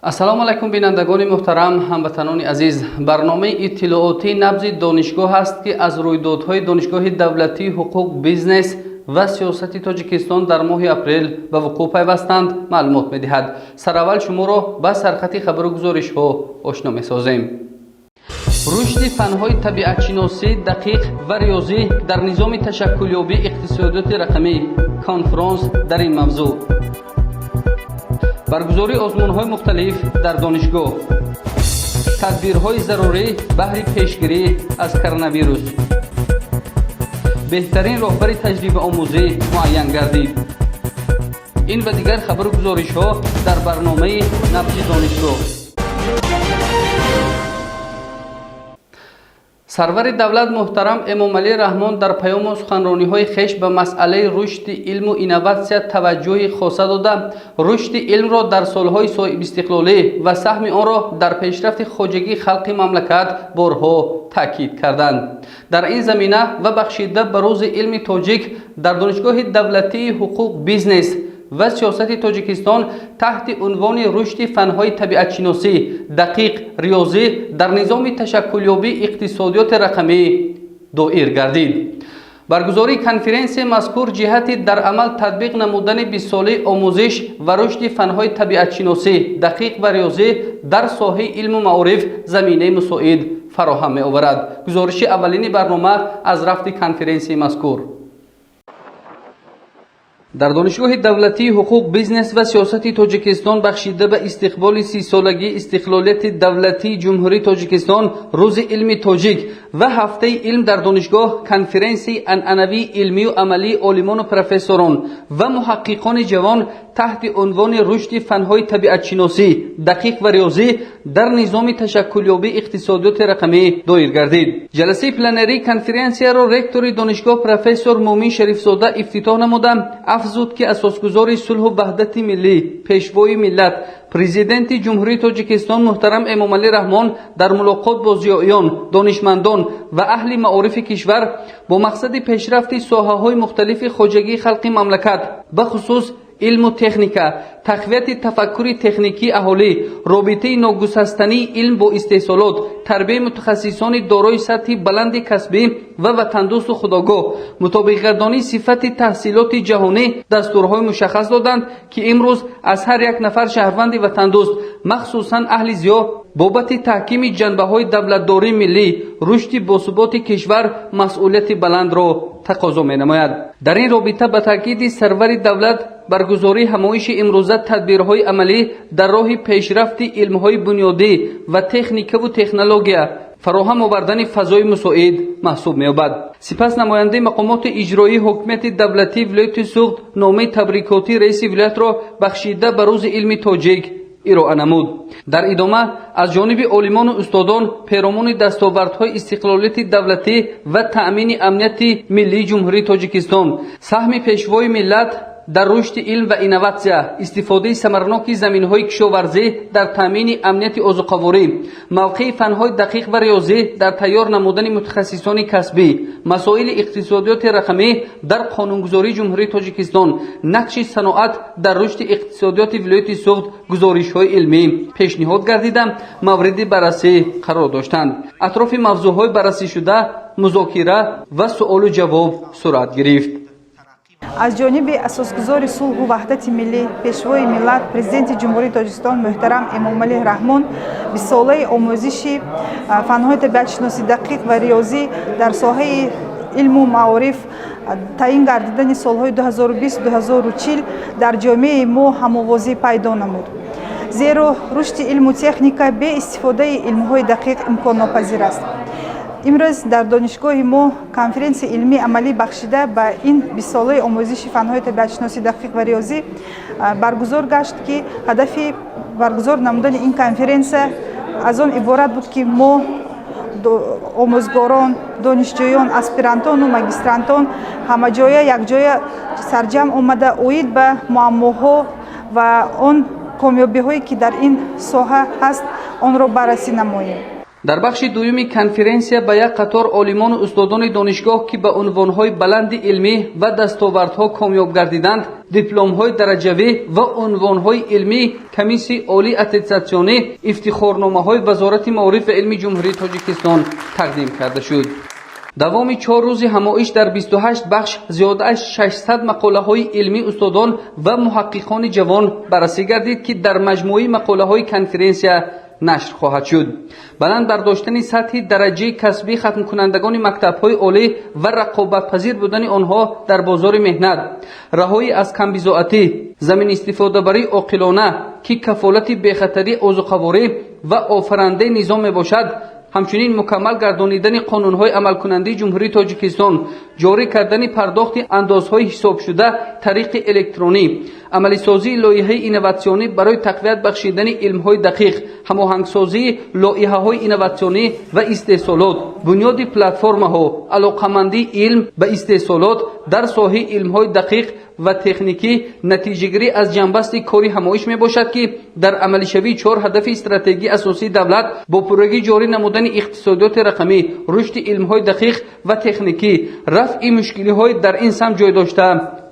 ассалому алайкум бинандагони муҳтарам, ҳамватанони азиз. барномаи иттилооти набзи донишгоҳ аст ки аз рӯйдодҳои донишгоҳи давлатии ҳуқуқ, бизнес ва сиёсати тоҷикистон дар моҳи апрел ба вуқӯъ пайвастанд маълумот медиҳад. Сараввал шуморо ба сархати хабару гузоришҳо ошно месозем. рушди фанҳои табиатшиносӣ дақиқ ва риёзӣ дар низоми ташаккулёбии иқтисодиёти рақамӣ. конферонс дар ин мавзӯъ. баргузории озмунҳои мухталиф дар донишгоҳ. тадбирҳои зарурӣ баҳри пешгирӣ аз коронавирус. беҳтарин роҳбари таҷрибаомӯзӣ муайян гардид. ин ва дигар хабару гузоришҳо дар барномаи набзи донишгоҳ. сарвари давлат муҳтарам Эмомалӣ Раҳмон дар паёму суханрониҳои хеш ба масъалаи рушди илму инноватсия таваҷҷӯҳи хоса дода, рушди илмро дар солҳои соҳибистиқлолӣ ва саҳми онро дар пешрафти хоҷагии халқи мамлакат борҳо таъкид карданд. дар ин замина ва бахшида ба рӯзи илми тоҷик дар донишгоҳи давлатии ҳуқуқ, бизнес ва сиёсати тоҷикистон таҳти унвони рушди фанҳои табиатшиносӣ дақиқ риёзӣ дар низоми ташаккулёбии иқтисодиёти рақамӣ доир гардид. баргузории конференсияи мазкур ҷиҳати дар амал татбиқ намудани 20 солаи омӯзиш ва рушди фанҳои табиатшиносӣ дақиқ ва риёзӣ дар соҳаи илму маориф заминаи мусоид фароҳам меоварад. гузориши аввалини барнома аз рафти конференсияи мазкур. дар донишгоҳи давлатии ҳуқуқ, бизнес ва сиёсати тоҷикистон бахшида ба истиқболи 30-солагии истиқлолияти давлатии ҷумҳурии тоҷикистон, рӯзи илми тоҷик ва ҳафтаи илм дар донишгоҳ, конференсияи анъанавии илмию амалии олимону профессорон ва муҳаққиқони ҷавон таҳти унвони рушди фанҳои табиатшиносӣ дақиқ ва риёзӣ дар низоми ташаккулёбии иқтисодиёти рақамӣ доир гардид. ҷаласаи планерии конференсияро ректори донишгоҳ профессор Муъмин Шарифзода ифтитоҳ намуда, афзуд ки асосгузори сулҳу ваҳдати миллӣ, пешвои миллат, президенти ҷумҳурии тоҷикистон муҳтарам Эмомалӣ Раҳмон дар мулоқот бо зиёиён, донишмандон ва аҳли маорифи кишвар бо мақсади пешрафти соҳаҳои мухталифи хоҷагии халқи мамлакат, бахусус илму техника, тақвияти тафаккури техникии аҳолӣ, робитаи ногусастании илм бо истеҳсолот, тарбияи мутахассисони дорои сатҳи баланди касбӣ ва ватандӯсту худогоҳ, мутобиқгардонии сифати таҳсилоти ҷаҳонӣ дастурҳои мушаххас доданд, ки имрӯз аз ҳар як нафар шаҳрванди ватандӯст, махсусан аҳли зиё, бобати таҳкими ҷанбаҳои давлатдории миллӣ, рушди босуботи кишвар масъулияти баландро тақозо менамояд. дар ин робита ба таъкиди сарвари давлат баргузории ҳамоиши имрӯза тадбирҳои амалӣ дар роҳи пешрафти илмҳои бунёдӣ ва техникаву технология фароҳам овардани фазои мусоид маҳсуб меёбад. сипас намояндаи мақомоти иҷроии ҳокимияти давлатии вилояти суғд номаи табрикотии раиси вилоятро бахшида ба рӯзи илми тоҷик ироа намуд. дар идома аз ҷониби олимону устодон перомони дастовардҳои истиқлолияти давлатӣ ва таъмини амнияти миллии ҷумҳурии тоҷикистон, саҳми пешвои миллат дар рушди илм ва инноватсия, истифодаи самараноки заминҳои кишоварзӣ дар таъмини амнияти озуқаворӣ, мавқеи фанҳои дақиқ ва риёзӣ дар тайёр намудани мутахассисони касбӣ, масоили иқтисодиёти рақамӣ дар қонунгузории ҷумҳурии тоҷикистон, нақши саноат дар рушди иқтисодиёти вилояти суғд гузоришҳои илмӣ пешниҳод гардида мавриди баррасӣ қарор доштанд. атрофи мавзӯъҳои баррасишуда музокира ва суолу ҷавоб сурат гирифт. аз ҷониби асосгузори сулҳу ваҳдати миллӣ, пешвои миллат, президенти ҷумҳурии тоҷикистон муҳтарам Эмомалӣ Раҳмон 20 солаи омӯзиши фанҳои табиатшиносӣ дақиқ ва риёзӣ дар соҳаи илму маориф таъин гардидани солҳои 2020-2040 дар ҷомеаи мо ҳамовозӣ пайдо намуд. зеро рушди илму техника бе истифодаи илмҳои дақиқ имконнопазир аст. имрӯз дар донишгоҳи мо конференсияи илмии амалӣ бахшида ба ин 20 солаи омӯзиши фанҳои табиатшиносӣ дақиқ ва риёзӣ баргузор гашт, ки ҳадафи баргузор намудани ин конференсия аз он иборат буд, ки мо омӯзгорон, донишҷӯён, аспирантону магистрантон ҳамаҷоя якҷоя сарҷамъ омада оид ба муаммоҳо ва он комёбиҳое ки дар ин соҳа ҳаст онро баррасӣ намоем. дар бахши дуюми конференсия ба як қатор олимону устодони донишгоҳ ки ба унвонҳои баланди илмӣ ва дастовардҳо комёб гардиданд, дипломҳои дараҷавӣ ва унвонҳои илмӣ, комиссияи олии аттестатсионӣ, ифтихорномаҳои вазорати маориф ва илми ҷумҳурии Тоҷикистон тақдим карда шуд. давоми 4 рӯзи ҳамоиш дар 28 бахш зиёда аз 600 мақолаҳои илмӣ устодон ва муҳаққиқони ҷавон баррасӣ гардид ки дар маҷмӯи мақолаҳои конференсия нашр хоҳад шуд. баланд бардоштани сатҳи дараҷаи касбии хатмкунандагони мактабҳои олӣ ва рақобатпазир будани онҳо дар бозори меҳнат, раҳоӣ аз камбизоатӣ, заминистифодабарии оқилона ки кафолати бехатарии озуқаворӣ ва офарандаи низом мебошад, ҳамчунин мукаммал гардонидани қонунҳои амалкунандии ҷумҳурии Тоҷикистон, ҷорӣ кардани пардохти андозҳои ҳисобшуда тариқи электронӣ, амалисозии лоиҳаи инноватсионӣ барои тақвият бахшидани илмҳои дақиқ, ҳамоҳангсозии лоиҳаҳои инноватсионӣ ва истеҳсолот, бунёди платформаҳо, алоқамандии илм ба истеҳсолот дар соҳаи илмҳои дақиқ ва техникӣ натиҷагирӣ аз ҷанбасти кори ҳамоиш мебошад ки дар амалишавии 4 ҳадафи стратегии асосии давлат бо пуррагӣ ҷорӣ намудани иқтисодиёти рақамӣ, рушди илмҳои дақиқ ва техникӣ, рафъи мушкилиҳои дар ин самт ҷой дошта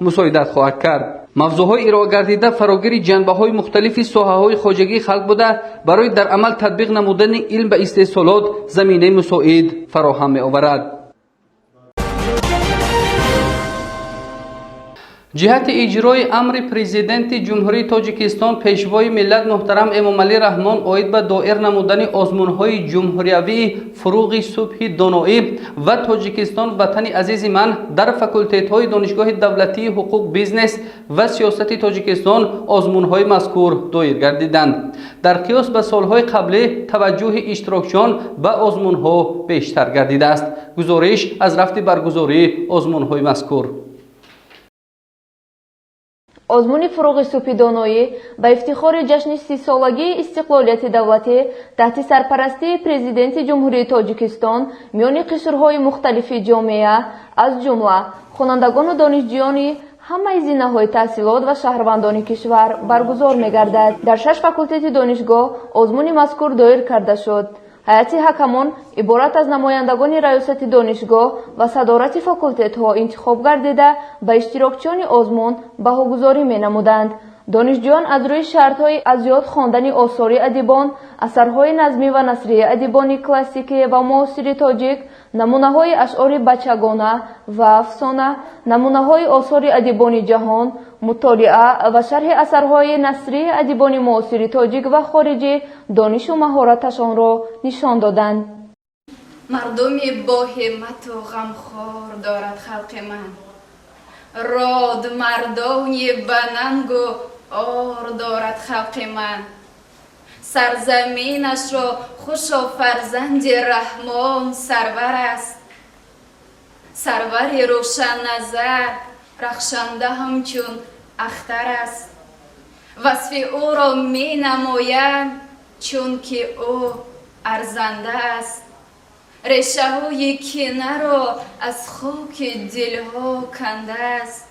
мусоидат хоҳад кард. мавзӯъҳои ироа гардида фарогири ҷанбаҳои мухталифи соҳаҳои хоҷагии халқ буда, барои дар амал татбиқ намудани илм ба истеҳсолот заминаи мусоид фароҳам меоварад. ҷиҳати иҷрои амри президенти ҷумҳурии Тоҷикистон пешвои миллат муҳтарам Эмомалӣ Раҳмон оид ба доир намудани озмунҳои ҷумҳуриявии фуруғи субҳи доноӣ ва Тоҷикистон ватани азизи ман дар факултетҳои донишгоҳи давлатии ҳуқуқ, бизнес ва сиёсати Тоҷикистон озмунҳои мазкур доир гардиданд. дар қиёс ба солҳои қаблӣ таваҷҷӯҳи иштирокчиён ба озмунҳо бештар гардидааст. гузориш аз рафти баргузории озмунҳои мазкур. озмуни фуруғи субҳи доноӣ ба ифтихори ҷашни 30-солагии истиқлолияти давлатӣ таҳти сарпарастии президенти ҷумҳурии Тоҷикистон миёни қишрҳои мухталифи ҷомеа, аз ҷумла хонандагону донишҷӯёни ҳамаи зинаҳои таҳсилот ва шаҳрвандони кишвар баргузор мегардад. дар 6 факултети донишгоҳ озмуни мазкур доир карда шуд. ҳайати ҳакамон иборат аз намояндагони раёсати донишгоҳ ва садорати факултетҳо интихоб гардида ба иштирокчиёни озмун баҳогузорӣ менамуданд. донишҷӯён аз рӯи шартҳои аз ёд хондани осори адибон, асарҳои назмӣ ва насрии адибони классикӣ ва муосири тоҷик, намунаҳои ашъори бачагона ва афсона, намунаҳои осори адибони ҷаҳон, мутолиа ва шарҳи асарҳои насрии адибони муосири тоҷик ва хориҷӣ донишу маҳораташонро нишон доданд. мардуми боҳимату ғамхор дорад халқи ман, род мардони банангу ор дорад халқи ман. сарзаминашро хушо фарзанди раҳмон сарвар аст, сарвари рӯшанназар рахшанда ҳамчун ахтар аст. васфи ӯро менамоям чунки ӯ арзанда аст. решаҳои кинаро аз хоки дилҳо кандааст.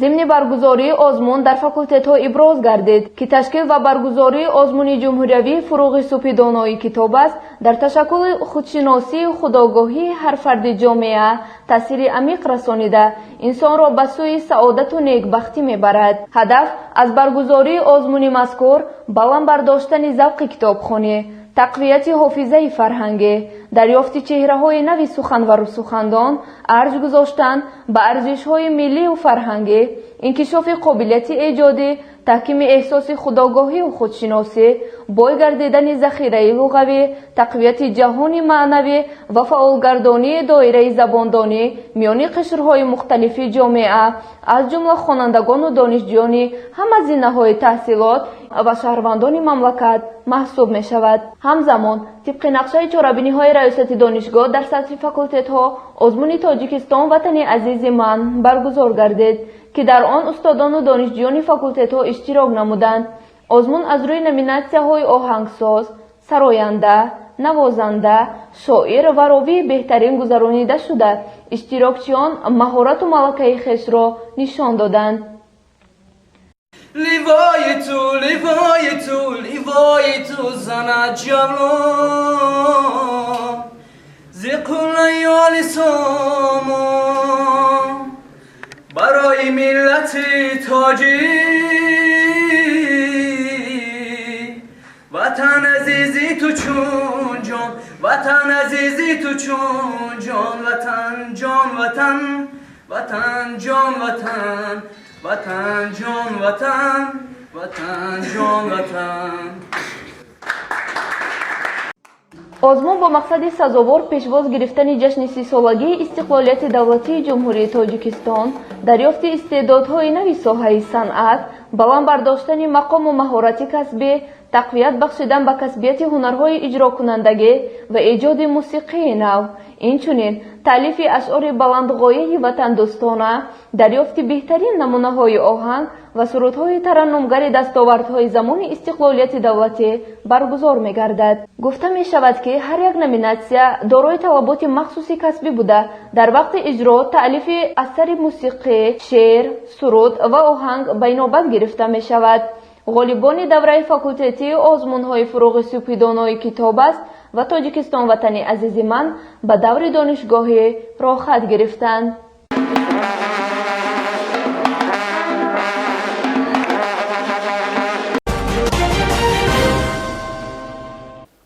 зимни баргузории озмун дар факултетҳо иброз гардид ки ташкил ва баргузории озмуни ҷумҳуриявии фуруғи субҳи доноӣ китоб аст, дар ташаккули худшиносии худогоҳии ҳар фарди ҷомеа таъсири амиқ расонида инсонро ба сӯи саодату некбахтӣ мебарад. ҳадаф аз баргузории озмуни мазкур баланд бардоштани завқи китобхонӣ, тақвияти ҳофизаи фарҳангӣ, дарёфти чеҳраҳои нави суханвару сухандон, арҷ гузоштан ба арзишҳои миллию фарҳангӣ, инкишофи қобилияти эҷодӣ, таҳкими эҳсоси худогоҳию худшиносӣ, бой гардидани захираи луғавӣ, тақвияти ҷаҳони маънавӣ ва фаъолгардонии доираи забондонӣ миёни қишрҳои мухталифи ҷомеа, аз ҷумла хонандагону донишҷӯёни ҳама зинаҳои таҳсилот ва шаҳрвандони мамлакат маҳсуб мешавад. ҳамзамон тибқи нақшаи чорабиниҳои раёсати донишгоҳ дар сатҳи факултетҳо озмуни Тоҷикистон ватани азизи ман баргузор гардид ки дар он устодону донишҷӯёни факултетҳо иштирок намуданд. озмун аз рӯи номинатсияҳои оҳангсоз, сароянда, навозанда, шоир ва ровии беҳтарин гузаронида шуда иштирокчиён маҳорату малакаи хешро нишон доданд. لیوای تو زند جوان سامان برای ملت تاجیک وطن عزیزی تو چون جان وطن عزیزی تو چون جان وطن جان وطن وطن جان وطن وطن جان وطن وطن جان وطن. озмон бо мақсади сазовор пешвоз гирифтани ҷашни 30-солагии истиқлолияти давлатии ҷумҳурии тоҷикистон, дарёфти истеъдодҳои нави соҳаи санъат, баланд бардоштани мақому маҳорати касбӣ, тақвият бахшидан ба касбияти ҳунарҳои иҷрокунандагӣ ва эҷоди мусиқии нав, инчунин таълифи ашъори баландғояи ватандӯстона, дарёфти беҳтарин намунаҳои оҳанг ва сурудҳои тараннумгари дастовардҳои замони истиқлолияти давлатӣ баргузор мегардад. Гуфта мешавад, ки ҳар як номинатсия дорои талаботи махсуси касбӣ буда, дар вақти иҷро таълифи асари мусиқӣ, шеър, суруд ва оҳанг ба инобат гирифта мешавад. ғолибони давраи факултетии озмунҳои фуруғи супидонои китоб аст ва Тоҷикистон ватани азизи ман ба даври донишгоҳӣ роҳхат гирифтанд.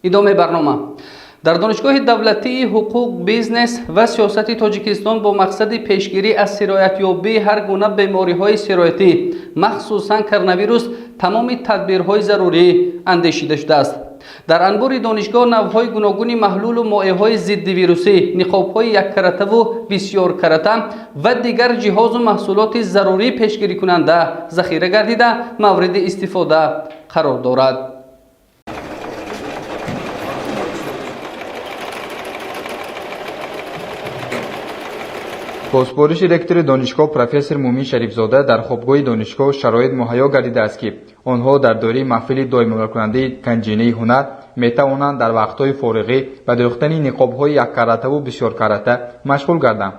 идоме барнома. дар донишгоҳи давлатии ҳуқуқ, бизнес ва сиёсати Тоҷикистон бо мақсади пешгирӣ аз сироятёбии ҳар гуна бемориҳои сироятӣ, махсусан коронавирус, тамоми тадбирҳои зарурӣ андешида шудааст. дар анбори донишгоҳ навъҳои гуногуни маҳлулу моеҳои зиддивирусӣ, ниқобҳои яккаратаву бисёркарата ва дигар ҷиҳозу маҳсулоти зарурӣ пешгирикунанда захира гардида мавриди истифода қарор дорад. бо супориши ректори донишгоҳ профессор Мумин Шарифзода дар хобгоҳи донишгоҳ шароит муҳайё гардидааст, ки онҳо дар дораи маҳфили доимоваркунандаи ганҷинаи ҳунар метавонанд дар вақтҳои фориғӣ ба дӯхтани ниқобҳои яккаратаву бисёркарата машғул гарданд.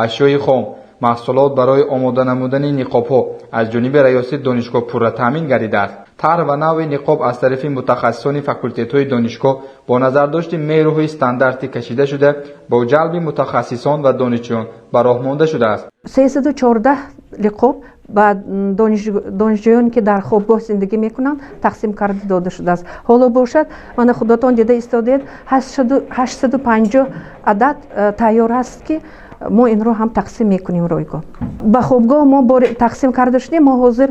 ашёи хом, маҳсулот барои омода намудани ниқобҳо аз ҷониби раёсати донишгоҳ пурра таъмин гардидааст. طرح و نوع نقاب از طرف متخصصان فاکولتت‌های دانشگاه با نظرداشت معیارهای استانداردی کشیده شده با جلب متخصصان و دانشجویان به راه مانده شده است. 314 نقاب با دانشجویانی که در خوابگاه زندگی میکنند تقسیم کرده داده شده است. حالا باشد من خودتان دیده ایستادید 850 عدد تیار است که ما این رو هم تقسیم میکنیم رایگاه. با خوابگاه ما تقسیم کرده شدیم. ما حاضر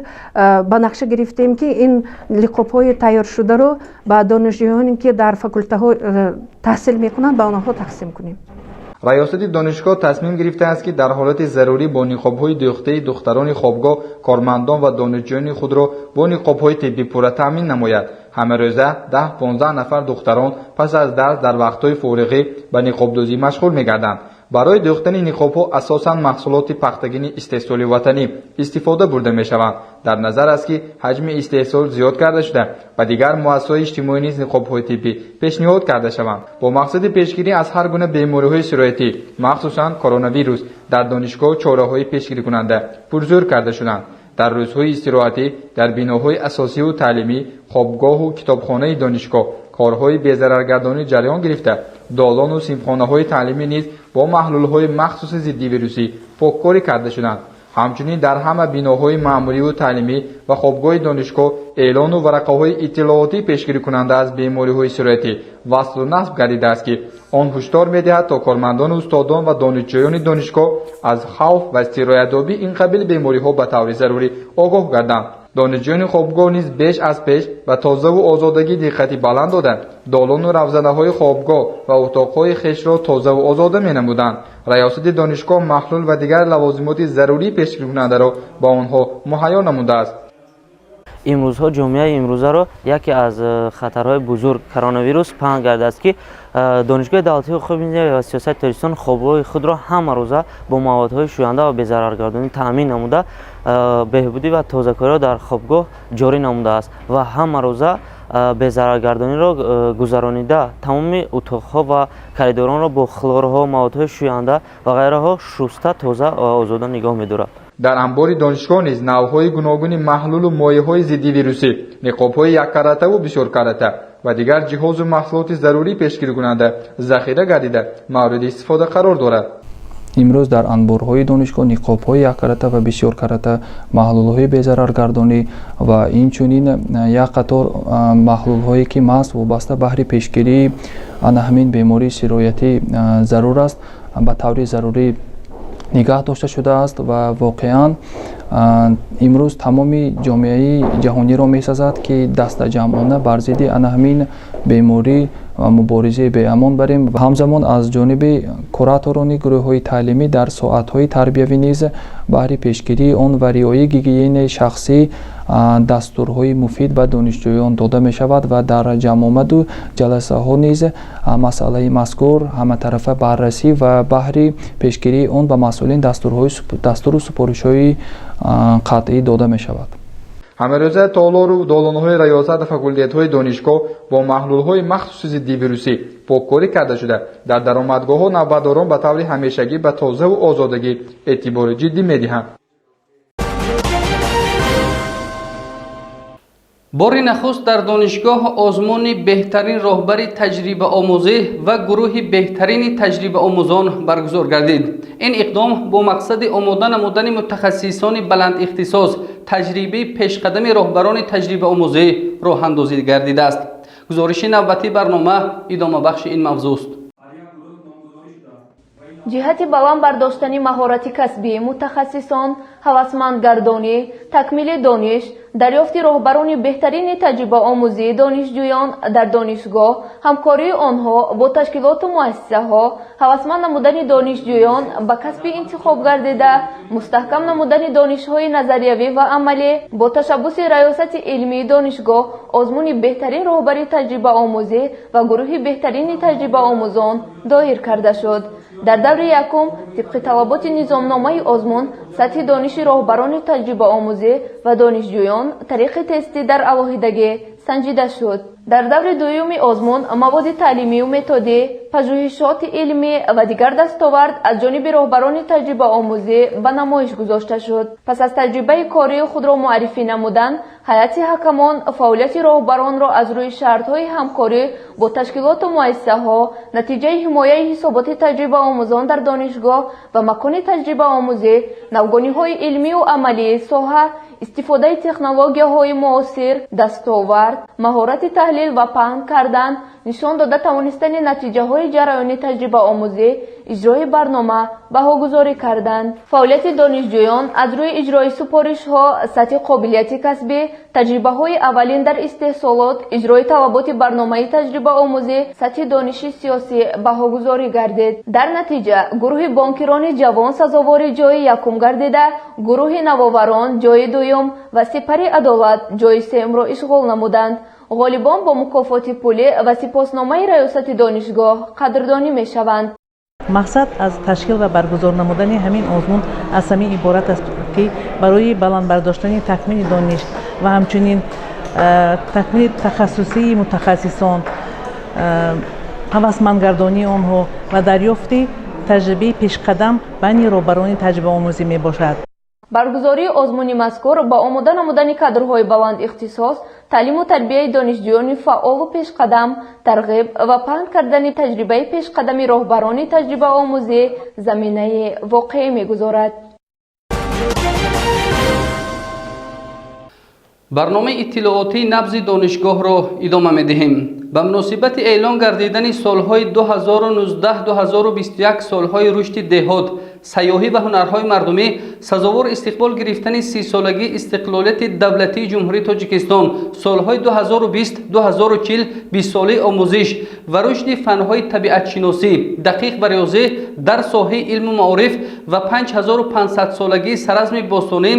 با نقشه گرفتیم که این لقاب های تیار شده رو با دانشجویانی که در فاکولته ها تحصیل میکنند با آنها تقسیم کنیم. ریاست دانشگاه تصمیم گرفته است که در حالت ضروری با نقاب‌های دوخته دختران خوابگاه کارمندان و دانشجویان خود را با نقاب‌های طبی پوره تامین نماید. همه روزه 10-15 نفر دختران پس از درس در وقت‌های فارغی به نقاب‌دوزی مشغول می‌گردند. برای دوختن نقاب‌ها اساساً محصولات پختگین استحصالی وطنی استفاده برده می‌شوند. در نظر است که حجم استحصال زیاد کرده شده و دیگر مؤسسات اجتماعی نیز نقاب‌های طبی پیشنهاد کرده شوند. با مقصد پیشگیری از هر گونه بیماری‌های سرایتی مخصوصاً کرونا ویروس در دانشگاه چاره‌های پیشگیری کننده پرزور کرده شدند. در روزهای استراحتی در بناهای اساسی و تعلیمی، خوابگاه و کتابخانه دانشگاه کارهای بی‌ضررگردانی جریان گرفته. دالان و صنفخانه‌های تعلیمی نیز با محلول‌های مخصوص ضد ویروسی پاککاری کرده شدند. همچنین در همه بناهای مأموری و تعلیمی و خوابگاه دانشگاه اعلان و ورقه‌های اطلاعاتی پیشگیری کننده از بیماری‌های سرایتی وصل و نصب گردیده است که آن هشدار می‌دهد تا کارمندان و استادان و دانشجویان دانشگاه از خوف و سرایت‌یابی این قبیل بیماری‌ها به طور ضروری آگاه گردند. دانشجویان خوابگاه نیز بیش از پیش و تازه و آزادگی دقتی بلند دادند. دالان و روزنه‌های خوابگاه و اتاق‌های خویش را تازه و آزاده می‌نمودند. ریاست دانشگاه محلول و دیگر لوازمات ضروری پیشگیری کننده را با آنها مهیا نموده است. امروزها جامعه امروزه را یکی از خطرهای بزرگ کرونا ویروس پنهان کرده است که دانشگاه دولتی حقوق و سیاست تاجیکستان خوابگاه خود را همه روزه با موادهای شوینده و بی‌ضررگردانی تامین نموده بهبودی و تازه‌کاری را در خوابگاه جاری نموده است و همه روزه بی‌ضررگردانی را گذرانیده تمام اتاق‌ها و کریدوران را با خلورها، موادهای شوینده و غیره شسته تازه و آزاده نگاه می‌دارد. در انبار دانشگاه نیز نوع‌های گوناگون محلول و مایع‌های ضد ویروسی، نقاب‌های یک‌کرته و بسیارکرته و دیگر جهاز و محصولات ضروری پیشگیری کننده ذخیره گردیده مورد استفاده قرار دارد. имрӯз дар анборҳои донишгоҳ ниқобҳои яккарата ва бисёркарата, маҳлулҳои безараргардонӣ ва инчунин як қатор маҳлулҳое ки маҳз вобаста баҳри пешгирии ана ҳамин бемории сироятӣ зарур аст, ба таври зарурӣ нигаҳ дошта шудааст ва воқеан имрӯз тамоми ҷомеаи ҷаҳониро месазад ки дастаҷамъона бар зидди ана ҳамин беморӣ муборизаи беамон барем. ҳамзамон аз ҷониби кураторони гурӯҳҳои таълимӣ дар соатҳои тарбиявӣ низ баҳри пешгирии он ва риояи гигиенаи шахсӣ дастурҳои муфид ба донишҷӯён дода мешавад ва дар ҷамъомаду ҷаласаҳо низ масъалаи мазкур ҳаматарафа баррасӣ ва баҳри пешгирии он ба масъулин дастуру супоришҳои қатъӣ дода мешавад. ҳамарӯза толору долонҳои раёсат факултетҳои донишгоҳ бо маҳлулҳои махсуси зиддивирусӣ поккорӣ карда шуда дар даромадгоҳҳо навбатдорон ба таври ҳамешагӣ ба тозаву озодагӣ эътибори ҷиддӣ медиҳанд. бори нахуст дар донишгоҳ озмуни беҳтарин роҳбари таҷрибаомӯзӣ ва гурӯҳи беҳтарини таҷрибаомӯзон баргузор гардид. ин иқдом бо мақсади омода намудани мутахассисони баландихтисос таҷрибаи пешқадами роҳбарони таҷрибаомӯзӣ роҳандозӣ гардидааст. гузориши навбатии барнома идомабахши ин мавзӯъст. ҷиҳати баланд бардоштани маҳорати касбии мутахассисон, ҳавасмандгардонӣ, такмили дониш, дарёфти роҳбарони беҳтарини таҷрибаомӯзии донишҷӯён дар донишгоҳ, ҳамкории онҳо бо ташкилоту муассисаҳо, ҳавасманд намудани донишҷӯён ба касби интихоб гардида, мустаҳкам намудани донишҳои назариявӣ ва амалӣ, бо ташаббуси раёсати илмии донишгоҳ озмуни беҳтарин роҳбари таҷрибаомӯзӣ ва гурӯҳи беҳтарини таҷрибаомӯзон доир карда шуд. дар даври якум тибқи талаботи низомномаи озмун сатҳи дониши роҳбарони таҷрибаомӯзӣ ва донишҷӯён тариқи тестӣ дар алоҳидагӣ санҷида шуд. дар даври дуюми озмун маводи таълимию методӣ, пажӯҳишоти илмӣ ва дигар дастовард аз ҷониби роҳбарони таҷрибаомӯзӣ ба намоиш гузошта шуд. пас аз таҷрибаи кории худро муаррифӣ намудан, ҳайати ҳакамон фаъолияти роҳбаронро аз рӯи шартҳои ҳамкорӣ бо ташкилоту муассисаҳо, натиҷаи ҳимояи ҳисоботи таҷрибаомӯзон дар донишгоҳ ва макони таҷрибаомӯзӣ, навгониҳои илмию амалии соҳа, истифодаи технологияҳои муосир, дастовард, маҳорати таҳлил ва паҳн кардан, нишон дода тавонистани натиҷаҳои ҷараёни таҷрибаомӯзӣ, иҷрои барнома баҳогузорӣ карданд. фаъолияти донишҷӯён аз рӯи иҷрои супоришҳо, сатҳи қобилияти касбӣ, таҷрибаҳои аввалин дар истеҳсолот, иҷрои талаботи барномаи таҷрибаомӯзӣ, сатҳи дониши сиёсӣ баҳогузорӣ гардид. дар натиҷа гурӯҳи бонкирони ҷавон сазовори ҷойи якум гардида, гурӯҳи навоварон ҷойи дуюм ва сипари адолат ҷойи сеюмро ишғол намуданд. ғолибон бо мукофоти пулӣ ва сипосномаи раёсати донишгоҳ қадрдонӣ мешаванд. мақсад аз ташкил ва баргузор намудани ҳамин озмун аз ҳамин иборат аст ки барои баланд бардоштани такмили дониш ва ҳамчунин такмили тахассусии мутахассисон, ҳавасмандгардонии онҳо ва дарёфти таҷрибаи пешқадам байни роҳбарони таҷрибаомӯзӣ мебошад. баргузории озмуни мазкур ба омода намудани кадрҳои баланд ихтисос, таълиму тарбияи донишҷӯёни фаъолу пешқадам, тарғиб ва паҳн кардани таҷрибаи пешқадами роҳбарони таҷрибаомӯзӣ заминаи воқеӣ мегузорад. барномаи иттилоотии набзи донишгоҳро идома медиҳем. ба муносибати эълон гардидани солҳои 2019-2021 солҳои рушди деҳот, сайёҳӣ ва ҳунарҳои мардумӣ, сазовор истиқбол гирифтани 30-солагии истиқлолияти давлатии ҷумҳурии Тоҷикистон, солҳои 2020-2040 20-солаи омӯзиш ва рушди фанҳои табиатшиносӣ, дақиқ ва риёзӣ дар соҳаи илму маориф ва 5500-солагии саразми бостонӣ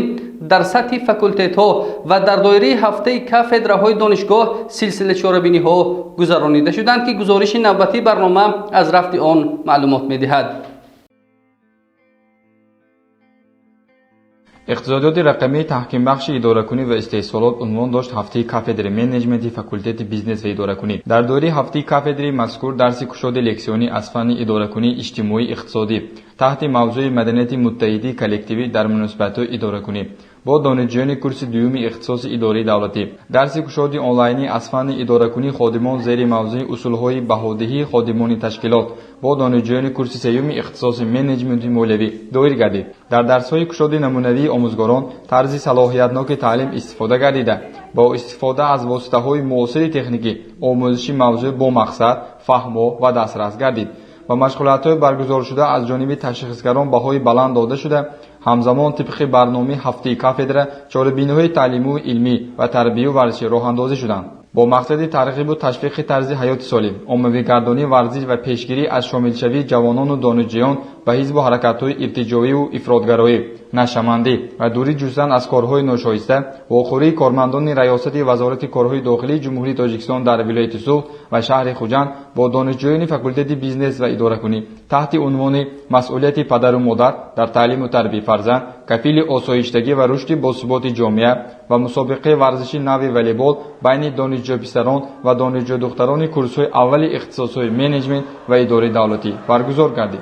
дар сатҳи факултетҳо ва дар доираи ҳафтаи кафедраҳои донишгоҳ силсилачорабиниҳо гузаронида шуданд, ки гузориши навбатии барнома аз рафти он маълумот медиҳад. иқтисодиёти рақамии таҳкимбахши идоракунӣ ва истеҳсолот унвон дошт ҳафтаи кафедраи менеҷменти факултети бизнес ва идоракунӣ. дар дораи ҳафтаи кафедраи мазкур дарси кушоди лексионӣ аз фанни идоракунии иҷтимоӣ иқтисодӣ таҳти мавзӯи маданияти муттаҳидии коллективӣ дар муносибатҳои идоракунӣ با دانشجویان کورس دوم اختصاص اداره دولتی. درس کشادی آنلاینی از فن اداره‌کنی خادمان زیر موضوع اصولهای بهادهی خادمان تشکیلات با دانشجویان کورس سوم اختصاص منیجمنت مولوی دایر گردید. در درس‌های کشادی نمونوی آموزگاران طرز صلاحیتناک تعلیم استفاده گردیده. با استفاده از واسطه‌های معاصر تکنیکی آموزشی موضوع با مقصد فهم و دسترس گردید. و مشغولیت‌های برگزار شده از جانب تشخیصگران بهای بلند داده شده. همزمان طبق برنامه هفته کافدره چاره‌بینی‌های تعلیمی و علمی و تربیت و ورزشی راه اندازی شدند. با مقصد ترغیب و تشویق طرز حیات سالم، عمومی‌گردانی ورزش و پیشگیری از شامل‌شوی جوانان و دانشجویان به حزب و حرکت‌های ارتجاعی و افراطگرایی، نشمندی و دوری جستن از کارهای ناشایسته، واخوری کارمندان ریاست وزارت کارهای داخلی جمهوری تاجیکستان در ولایت سوخ و شهر خوجند با دانشجویان فاکولته بیزنس و اداره‌کنی تحت عنوان مسئولیت پدر و مادر در تعلیم و تربیت فرزند، کفیل آسایشتگی و رشد باثبات جامعه و مسابقه ورزشی نوع والیبال بین دانشجو پسران و دانشجو دختران کورس‌های اول اختصاص‌های منیجمنت و اداره دولتی برگزار گردید.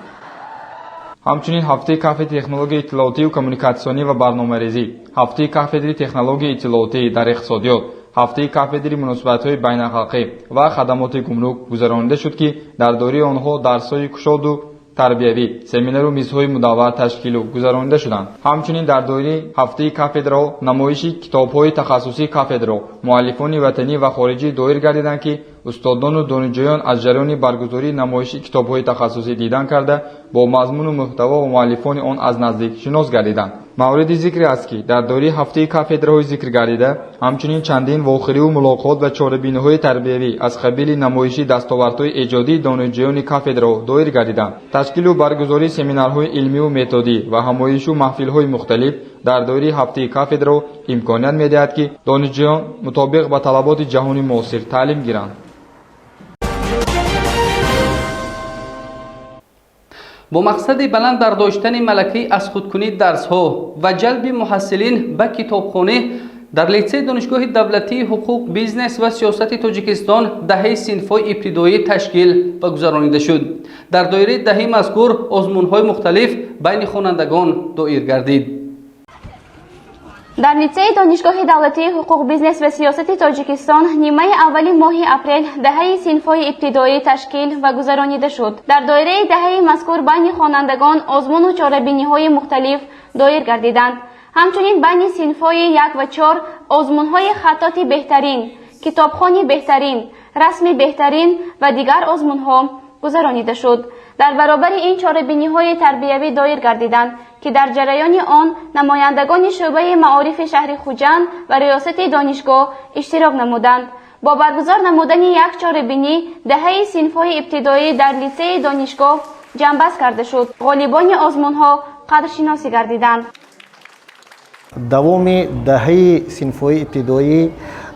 همچنین هفته کافدر تکنولوژی اطلاعاتی و کمیونیکاسیونی و برنامه‌ریزی، هفته کافدر تکنولوژی اطلاعاتی در اقتصادیات، هفته کافدر مناسبت‌های بین‌المللی و خدمات گمرک گذرانیده شد که در دوره آنها درس‌های کشاد و تربیوی، سمینار و میزهای مدور تشکیل و گذرانیده شدند. همچنین در دوره هفته کافدر نمایش کتاب‌های تخصصی کافدر مؤلفان وطنی و خارجی دایر گردیدند که استادان و دانشجویان از جریان برگزاری نمایش کتاب‌های تخصصی دیدن کرده با مضمون و محتوا و مؤلفان آن از نزدیک شناس گردیدند. مورد ذکر است که در دوره هفته کافدرهای ذکر گردیده همچنین چندین واخری و ملاقات و چاره‌بینی‌های تربیوی از قبیل نمایشی دستاوردهای ایجادی دانشجویان کافدرها دایر گردیدند. تشکیل و برگزاری سمینارهای علمی و متدی و همایش و محفل‌های مختلف در دوره هفته کافدرها امکانیت می‌دهد که دانشجویان مطابق با طلبات جهانی معاصر تعلیم گیرند. با مقصد بلند برداشتن ملکه از خودکنی درس‌ها و جلب محصلین به کتابخانه در لیسه دانشگاه دولتی حقوق بیزنس و سیاست تاجیکستان دهه صنف‌های ابتدایی تشکیل و گذرانیده شد. در دایره دهه مذکور آزمون‌های مختلف بین خوانندگان دایر گردید. در لیسه دانشگاه دولتی حقوق بیزنس و سیاست تاجیکستان نیمه اولی ماه اپریل دهه صنف‌های ابتدایی تشکیل و گذرانیده شد. در دایره دهه مذکور بین خوانندگان آزمون و چاره‌بینی‌های مختلف دایر گردیدند. همچنین بین صنف‌های 1 و 4 آزمون‌های خطاط بهترین، کتابخوانی بهترین، رسم بهترین و دیگر آزمون‌ها گذرانیده شد. در برابر این چاره‌بینی‌های تربیوی دایر گردیدند که در جریان آن نمایندگان شعبه معارف شهر خوجند و ریاست دانشگاه اشتراک نمودند. با برگزار نمودن یک چاره‌بینی دهه صنف‌های ابتدایی در لیسه دانشگاه جنببست کرده شد. غالبان آزمون‌ها قدرشناسی گردیدند. دوام دهه صنف‌های ابتدایی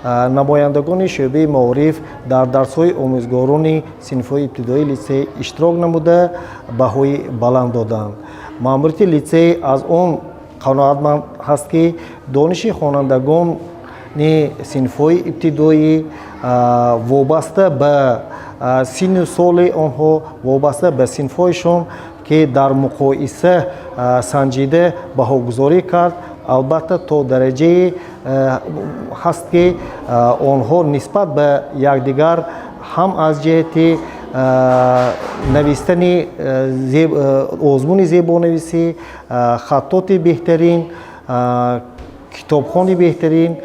نمایندگان شعبه معارف در درس‌های آموزگاران صنف‌های ابتدایی لیسه اشتراک نموده بهای بلند دادند. ماموریت لیسه از آن قناعتمند هست که دانش خوانندگان صنف‌های ابتدایی وابسته به سن و سال آنها، وابسته به صنف‌هایشان که در مقایسه سنجیده بهاگذاری کرد. البته تا درجه هست که آنها نسبت به یکدیگر هم از جهت نوشتن آزمون زیبانویسی، خطاط بهترین، کتابخوان بهترین،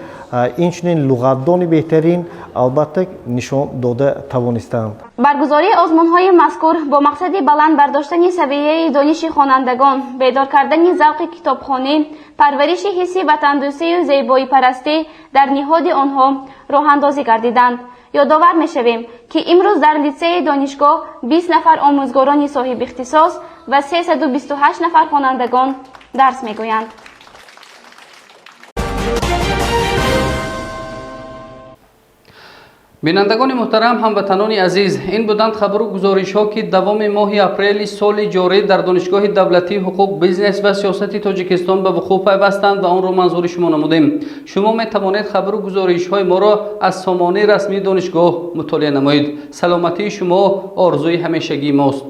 اینچنین لغتدان بهترین البته نشان داده توانستند. برگزاری آزمون‌های مذکور با مقصد بلند برداشتن سویه دانش خوانندگان، بیدار کردن ذوق کتابخوانی، پرورش حسی وطن‌دوستی و زیبایی پرستی در نهاد آنها راه اندازی گردیدند. یادآور می‌شویم که امروز در لیسه دانشگاه 20 نفر آموزگاران صاحب اختصاص و 328 نفر خوانندگان درس می‌گویند. بینندگان محترم، هموطنان عزیز، این بودند خبر و گزارش ها که دوام ماه اپریل سال جاری در دانشگاه دولتی حقوق بیزنس و سیاست تاجیکستان به وقوع پیوستند و آن را منظور شما نمودیم. شما می توانید خبر و گزارش های ما را از سامانه رسمی دانشگاه مطالعه نمایید. سلامتی شما آرزوی همیشگی ماست.